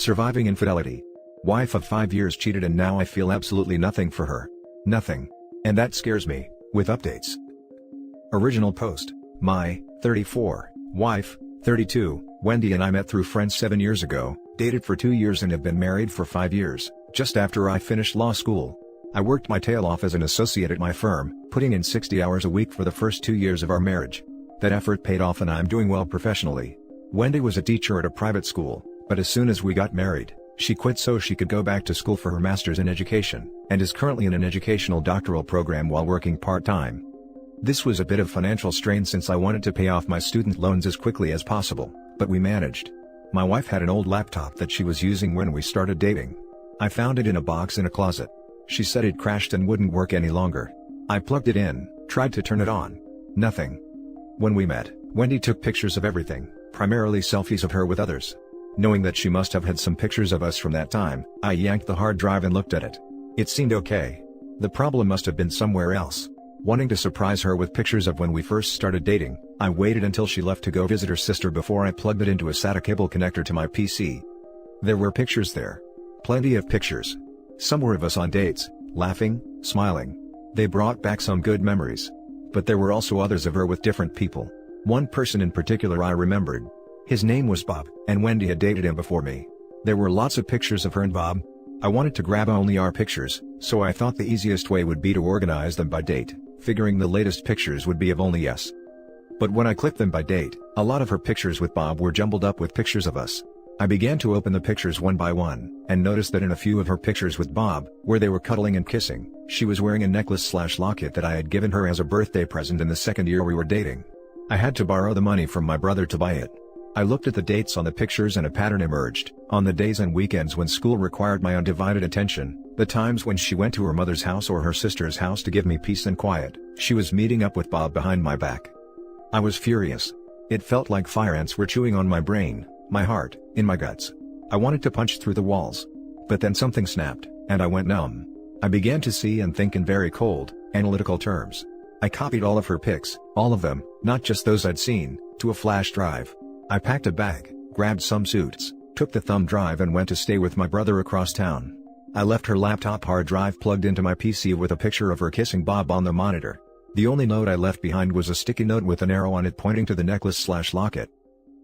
Surviving infidelity. Wife of 5 years cheated and now I feel absolutely nothing for her. Nothing. And that scares me. With updates. Original post. My, 34, wife, 32, Wendy and I met through friends 7 years ago, dated for 2 years and have been married for 5 years, just after I finished law school. I worked my tail off as an associate at my firm, putting in 60 hours a week for the first 2 years of our marriage. That effort paid off and I'm doing well professionally. Wendy was a teacher at a private school, but as soon as we got married, she quit so she could go back to school for her master's in education, and is currently in an educational doctoral program while working part-time. This was a bit of financial strain since I wanted to pay off my student loans as quickly as possible, but we managed. My wife had an old laptop that she was using when we started dating. I found it in a box in a closet. She said it crashed and wouldn't work any longer. I plugged it in, tried to turn it on. Nothing. When we met, Wendy took pictures of everything, primarily selfies of her with others. Knowing that she must have had some pictures of us from that time, I yanked the hard drive and looked at it. It seemed okay. The problem must have been somewhere else. Wanting to surprise her with pictures of when we first started dating, I waited until she left to go visit her sister before I plugged it into a SATA cable connector to my PC. There were pictures there. Plenty of pictures. Some were of us on dates, laughing, smiling. They brought back some good memories. But there were also others of her with different people. One person in particular I remembered. His name was Bob, and Wendy had dated him before me. There were lots of pictures of her and Bob. I wanted to grab only our pictures, so I thought the easiest way would be to organize them by date, figuring the latest pictures would be of only us. But when I clicked them by date, a lot of her pictures with Bob were jumbled up with pictures of us. I began to open the pictures one by one, and noticed that in a few of her pictures with Bob, where they were cuddling and kissing, she was wearing a necklace/locket that I had given her as a birthday present in the second year we were dating. I had to borrow the money from my brother to buy it. I looked at the dates on the pictures and a pattern emerged. On the days and weekends when school required my undivided attention, the times when she went to her mother's house or her sister's house to give me peace and quiet, she was meeting up with Bob behind my back. I was furious. It felt like fire ants were chewing on my brain, my heart, in my guts. I wanted to punch through the walls. But then something snapped, and I went numb. I began to see and think in very cold, analytical terms. I copied all of her pics, all of them, not just those I'd seen, to a flash drive. I packed a bag, grabbed some suits, took the thumb drive and went to stay with my brother across town. I left her laptop hard drive plugged into my PC with a picture of her kissing Bob on the monitor. The only note I left behind was a sticky note with an arrow on it pointing to the necklace/locket.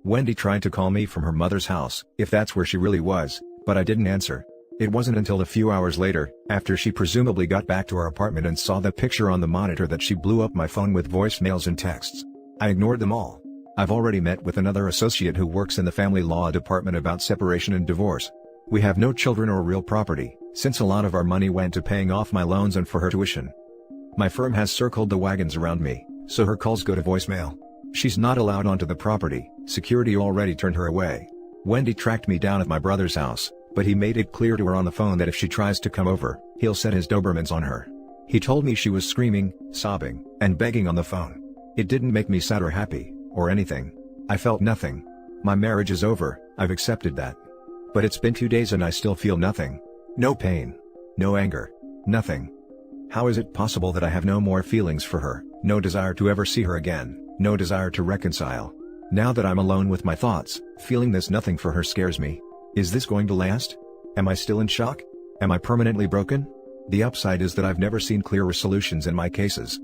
Wendy tried to call me from her mother's house, if that's where she really was, but I didn't answer. It wasn't until a few hours later, after she presumably got back to her apartment and saw the picture on the monitor, that she blew up my phone with voicemails and texts. I ignored them all. I've already met with another associate who works in the family law department about separation and divorce. We have no children or real property, since a lot of our money went to paying off my loans and for her tuition. My firm has circled the wagons around me, so her calls go to voicemail. She's not allowed onto the property, security already turned her away. Wendy tracked me down at my brother's house, but he made it clear to her on the phone that if she tries to come over, he'll set his Dobermans on her. He told me she was screaming, sobbing, and begging on the phone. It didn't make me sad or happy, or anything. I felt nothing. My marriage is over, I've accepted that. But it's been 2 days and I still feel nothing. No pain. No anger. Nothing. How is it possible that I have no more feelings for her, no desire to ever see her again, no desire to reconcile? Now that I'm alone with my thoughts, feeling this nothing for her scares me. Is this going to last? Am I still in shock? Am I permanently broken? The upside is that I've never seen clearer solutions in my cases.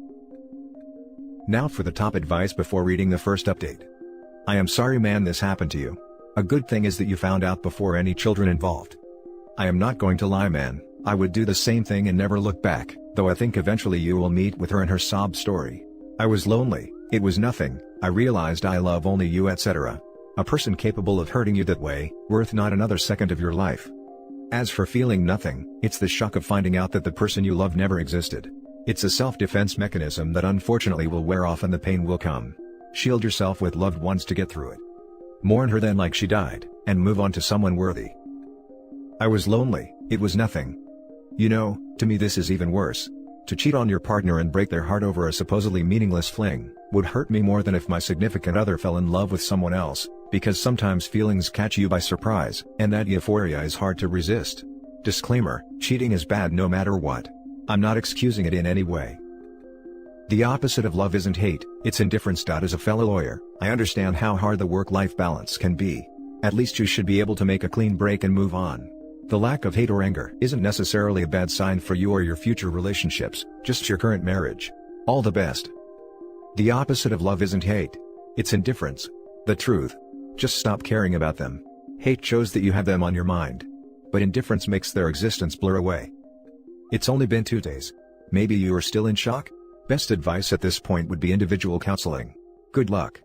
Now for the top advice before reading the first update. I am sorry man this happened to you. A good thing is that you found out before any children involved. I am not going to lie man, I would do the same thing and never look back, though I think eventually you will meet with her and her sob story. I was lonely, it was nothing, I realized I love only you etc. A person capable of hurting you that way, worth not another second of your life. As for feeling nothing, it's the shock of finding out that the person you love never existed. It's a self-defense mechanism that unfortunately will wear off and the pain will come. Shield yourself with loved ones to get through it. Mourn her then like she died, and move on to someone worthy. I was lonely, it was nothing. You know, to me this is even worse. To cheat on your partner and break their heart over a supposedly meaningless fling, would hurt me more than if my significant other fell in love with someone else, because sometimes feelings catch you by surprise, and that euphoria is hard to resist. Disclaimer, cheating is bad no matter what. I'm not excusing it in any way. The opposite of love isn't hate, it's indifference. As a fellow lawyer, I understand how hard the work-life balance can be. At least you should be able to make a clean break and move on. The lack of hate or anger isn't necessarily a bad sign for you or your future relationships, just your current marriage. All the best. The opposite of love isn't hate. It's indifference. The truth. Just stop caring about them. Hate shows that you have them on your mind. But indifference makes their existence blur away. It's only been 2 days. Maybe you are still in shock? Best advice at this point would be individual counseling. Good luck.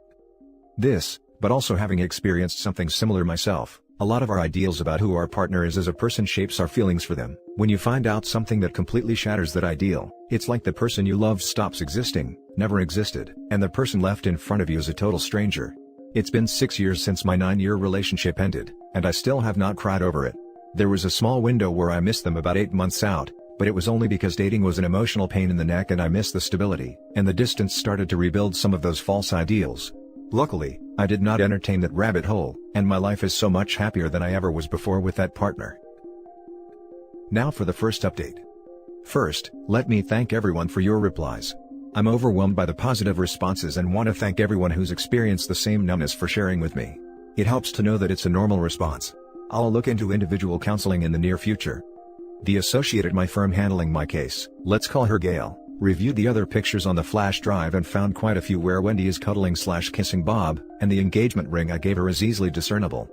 This, but also having experienced something similar myself, a lot of our ideals about who our partner is as a person shapes our feelings for them. When you find out something that completely shatters that ideal, it's like the person you loved stops existing, never existed, and the person left in front of you is a total stranger. It's been 6 years since my 9-year relationship ended, and I still have not cried over it. There was a small window where I missed them about 8 months out, but it was only because dating was an emotional pain in the neck and I missed the stability, and the distance started to rebuild some of those false ideals. Luckily, I did not entertain that rabbit hole, and my life is so much happier than I ever was before with that partner. Now for the first update. First, let me thank everyone for your replies. I'm overwhelmed by the positive responses and want to thank everyone who's experienced the same numbness for sharing with me. It helps to know that it's a normal response. I'll look into individual counseling in the near future. The associate at my firm handling my case, let's call her Gail, reviewed the other pictures on the flash drive and found quite a few where Wendy is cuddling/kissing Bob, and the engagement ring I gave her is easily discernible.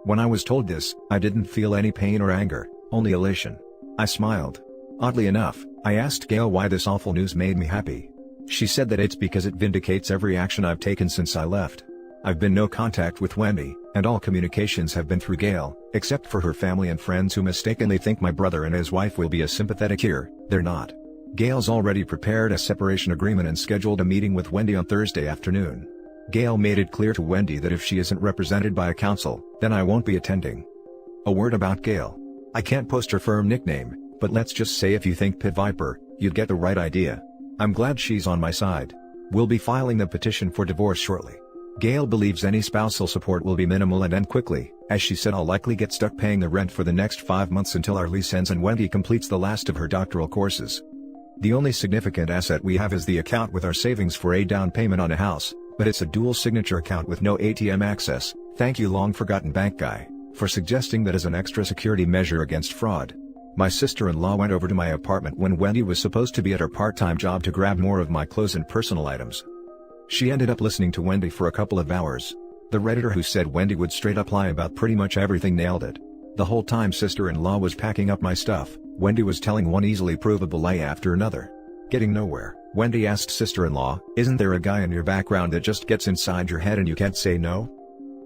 When I was told this, I didn't feel any pain or anger, only elation. I smiled. Oddly enough, I asked Gail why this awful news made me happy. She said that it's because it vindicates every action I've taken since I left. I've been no contact with Wendy, and all communications have been through Gail, except for her family and friends who mistakenly think my brother and his wife will be a sympathetic ear. They're not. Gail's already prepared a separation agreement and scheduled a meeting with Wendy on Thursday afternoon. Gail made it clear to Wendy that if she isn't represented by a counsel, then I won't be attending. A word about Gail. I can't post her firm nickname, but let's just say if you think Pit Viper, you'd get the right idea. I'm glad she's on my side. We'll be filing the petition for divorce shortly. Gail believes any spousal support will be minimal and end quickly, as she said I'll likely get stuck paying the rent for the next 5 months until our lease ends and Wendy completes the last of her doctoral courses. The only significant asset we have is the account with our savings for a down payment on a house, but it's a dual signature account with no ATM access. Thank you long forgotten bank guy, for suggesting that as an extra security measure against fraud. My sister-in-law went over to my apartment when Wendy was supposed to be at her part-time job to grab more of my clothes and personal items. She ended up listening to Wendy for a couple of hours. The Redditor who said Wendy would straight up lie about pretty much everything nailed it. The whole time sister-in-law was packing up my stuff, Wendy was telling one easily provable lie after another. Getting nowhere, Wendy asked sister-in-law, "Isn't there a guy in your background that just gets inside your head and you can't say no?"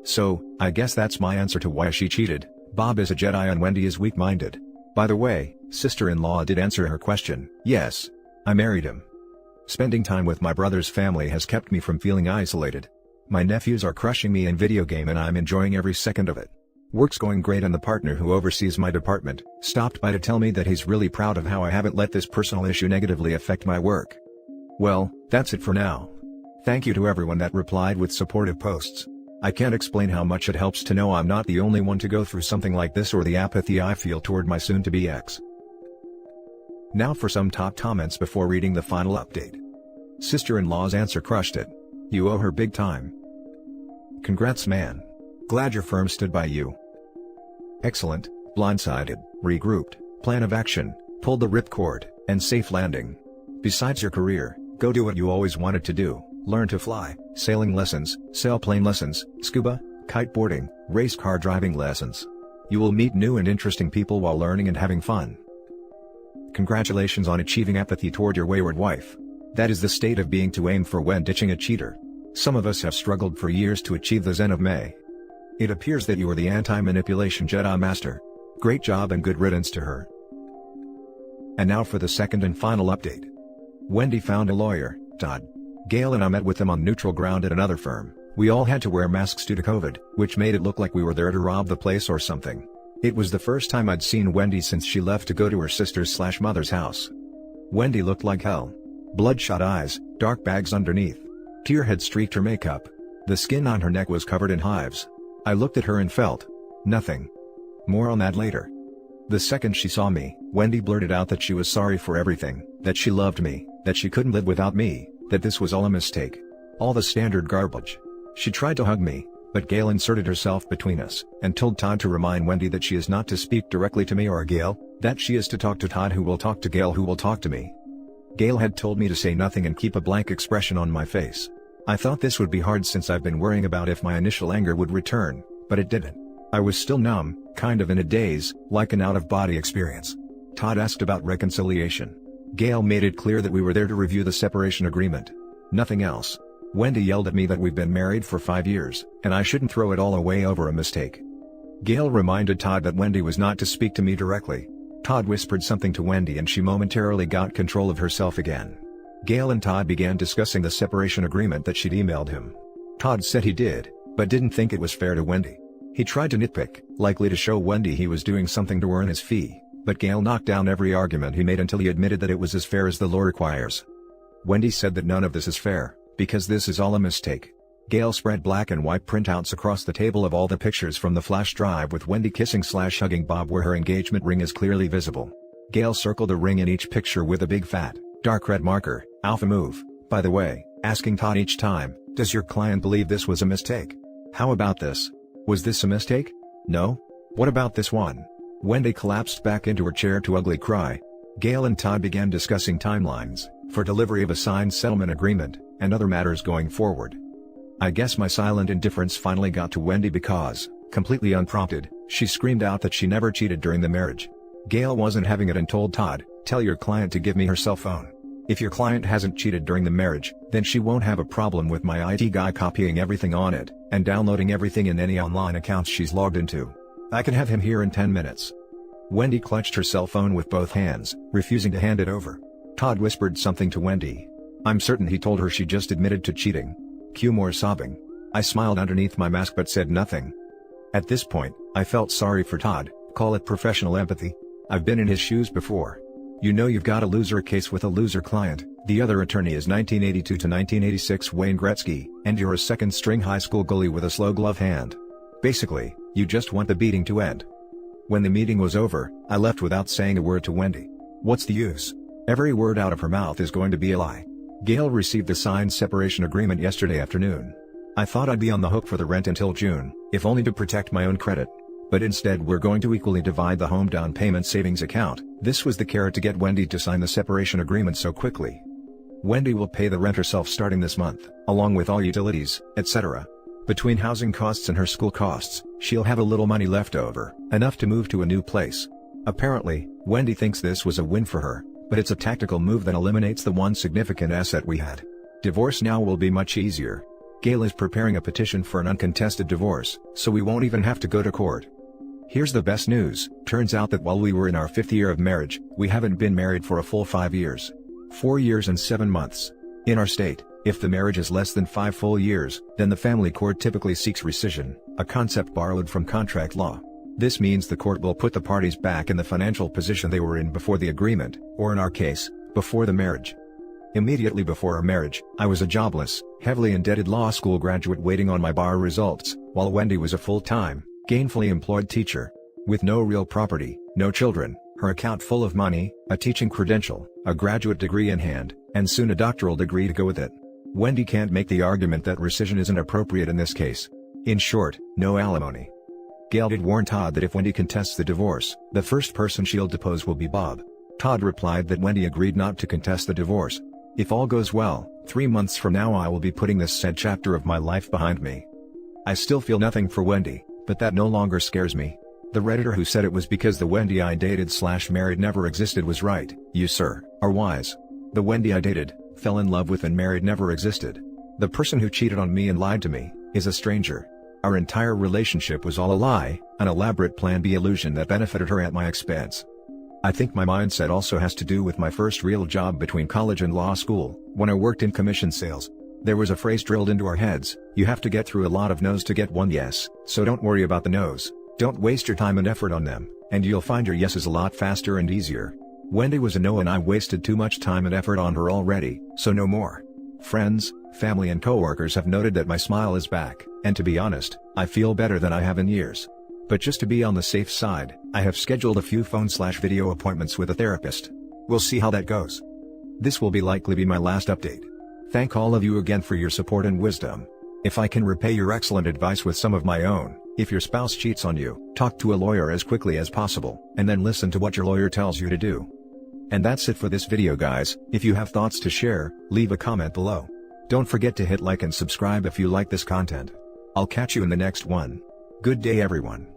So, I guess that's my answer to why she cheated. Bob is a Jedi and Wendy is weak-minded. By the way, sister-in-law did answer her question. Yes. I married him. Spending time with my brother's family has kept me from feeling isolated. My nephews are crushing me in video game and I'm enjoying every second of it. Work's going great and the partner who oversees my department stopped by to tell me that he's really proud of how I haven't let this personal issue negatively affect my work. Well, that's it for now. Thank you to everyone that replied with supportive posts. I can't explain how much it helps to know I'm not the only one to go through something like this or the apathy I feel toward my soon-to-be ex. Now for some top comments before reading the final update. Sister-in-law's answer crushed it. You owe her big time. Congrats man. Glad your firm stood by you. Excellent, blindsided, regrouped, plan of action, pulled the ripcord, and safe landing. Besides your career, go do what you always wanted to do, learn to fly, sailing lessons, sailplane lessons, scuba, kiteboarding, race car driving lessons. You will meet new and interesting people while learning and having fun. Congratulations on achieving apathy toward your wayward wife. That is the state of being to aim for when ditching a cheater. Some of us have struggled for years to achieve the Zen of May. It appears that you are the anti-manipulation Jedi Master. Great job and good riddance to her. And now for the second and final update. Wendy found a lawyer. Gail and I met with them on neutral ground at another firm. We all had to wear masks due to COVID, which made it look like we were there to rob the place or something. It was the first time I'd seen Wendy since she left to go to her sister's/mother's house. Wendy looked like hell. Bloodshot eyes, dark bags underneath. Tear had streaked her makeup. The skin on her neck was covered in hives. I looked at her and felt nothing. More on that later. The second she saw me, Wendy blurted out that she was sorry for everything, that she loved me, that she couldn't live without me, that this was all a mistake. All the standard garbage. She tried to hug me, but Gail inserted herself between us, and told Todd to remind Wendy that she is not to speak directly to me or Gail, that she is to talk to Todd who will talk to Gail who will talk to me. Gail had told me to say nothing and keep a blank expression on my face. I thought this would be hard since I've been worrying about if my initial anger would return, but it didn't. I was still numb, kind of in a daze, like an out-of-body experience. Todd asked about reconciliation. Gail made it clear that we were there to review the separation agreement. Nothing else. Wendy yelled at me that we've been married for 5 years, and I shouldn't throw it all away over a mistake. Gail reminded Todd that Wendy was not to speak to me directly. Todd whispered something to Wendy and she momentarily got control of herself again. Gail and Todd began discussing the separation agreement that she'd emailed him. Todd said he did, but didn't think it was fair to Wendy. He tried to nitpick, likely to show Wendy he was doing something to earn his fee, but Gail knocked down every argument he made until he admitted that it was as fair as the law requires. Wendy said that none of this is fair, because this is all a mistake. Gail spread black and white printouts across the table of all the pictures from the flash drive with Wendy kissing/hugging Bob where her engagement ring is clearly visible. Gail circled a ring in each picture with a big fat, dark red marker, alpha move, by the way, asking Todd each time, "Does your client believe this was a mistake? How about this? Was this a mistake? No? What about this one?" Wendy collapsed back into her chair to ugly cry. Gail and Todd began discussing timelines, for delivery of a signed settlement agreement, and other matters going forward. I guess my silent indifference finally got to Wendy because, completely unprompted, she screamed out that she never cheated during the marriage. Gail wasn't having it and told Todd, "Tell your client to give me her cell phone. If your client hasn't cheated during the marriage, then she won't have a problem with my IT guy copying everything on it, and downloading everything in any online accounts she's logged into. I can have him here in 10 minutes. Wendy clutched her cell phone with both hands, refusing to hand it over. Todd whispered something to Wendy. I'm certain he told her she just admitted to cheating. Cue more sobbing. I smiled underneath my mask but said nothing. At this point, I felt sorry for Todd, call it professional empathy. I've been in his shoes before. You know you've got a loser case with a loser client, the other attorney is 1982 to 1986 Wayne Gretzky, and you're a second-string high school goalie with a slow glove hand. Basically, you just want the beating to end. When the meeting was over, I left without saying a word to Wendy. What's the use? Every word out of her mouth is going to be a lie. Gail received the signed separation agreement yesterday afternoon. I thought I'd be on the hook for the rent until June, if only to protect my own credit. But instead we're going to equally divide the home down payment savings account. This was the carrot to get Wendy to sign the separation agreement so quickly. Wendy will pay the rent herself starting this month, along with all utilities, etc. Between housing costs and her school costs, she'll have a little money left over, enough to move to a new place. Apparently, Wendy thinks this was a win for her, but it's a tactical move that eliminates the one significant asset we had. Divorce now will be much easier. Gail is preparing a petition for an uncontested divorce, so we won't even have to go to court. Here's the best news, turns out that while we were in our 5th year of marriage, we haven't been married for a full 5 years. 4 years and 7 months. In our state, if the marriage is less than 5 full years, then the family court typically seeks rescission, a concept borrowed from contract law. This means the court will put the parties back in the financial position they were in before the agreement, or in our case, before the marriage. Immediately before our marriage, I was a jobless, heavily indebted law school graduate waiting on my bar results, while Wendy was a full-time, gainfully employed teacher. With no real property, no children, her account full of money, a teaching credential, a graduate degree in hand, and soon a doctoral degree to go with it. Wendy can't make the argument that rescission isn't appropriate in this case. In short, no alimony. Gail did warn Todd that if Wendy contests the divorce, the first person she'll depose will be Bob. Todd replied that Wendy agreed not to contest the divorce. If all goes well, 3 months from now I will be putting this sad chapter of my life behind me. I still feel nothing for Wendy, but that no longer scares me. The Redditor who said it was because the Wendy I dated/married never existed was right. You, sir, are wise. The Wendy I dated, fell in love with and married never existed. The person who cheated on me and lied to me, is a stranger. Our entire relationship was all a lie, an elaborate Plan B illusion that benefited her at my expense. I think my mindset also has to do with my first real job between college and law school, when I worked in commission sales. There was a phrase drilled into our heads, you have to get through a lot of no's to get one yes, so don't worry about the no's, don't waste your time and effort on them, and you'll find your yeses a lot faster and easier. Wendy was a no and I wasted too much time and effort on her already, so no more. Friends, family and coworkers have noted that my smile is back, and to be honest, I feel better than I have in years. But just to be on the safe side, I have scheduled a few phone/video appointments with a therapist. We'll see how that goes. This will likely be my last update. Thank all of you again for your support and wisdom. If I can repay your excellent advice with some of my own, if your spouse cheats on you, talk to a lawyer as quickly as possible, and then listen to what your lawyer tells you to do. And that's it for this video guys. If you have thoughts to share, leave a comment below. Don't forget to hit like and subscribe if you like this content. I'll catch you in the next one. Good day everyone.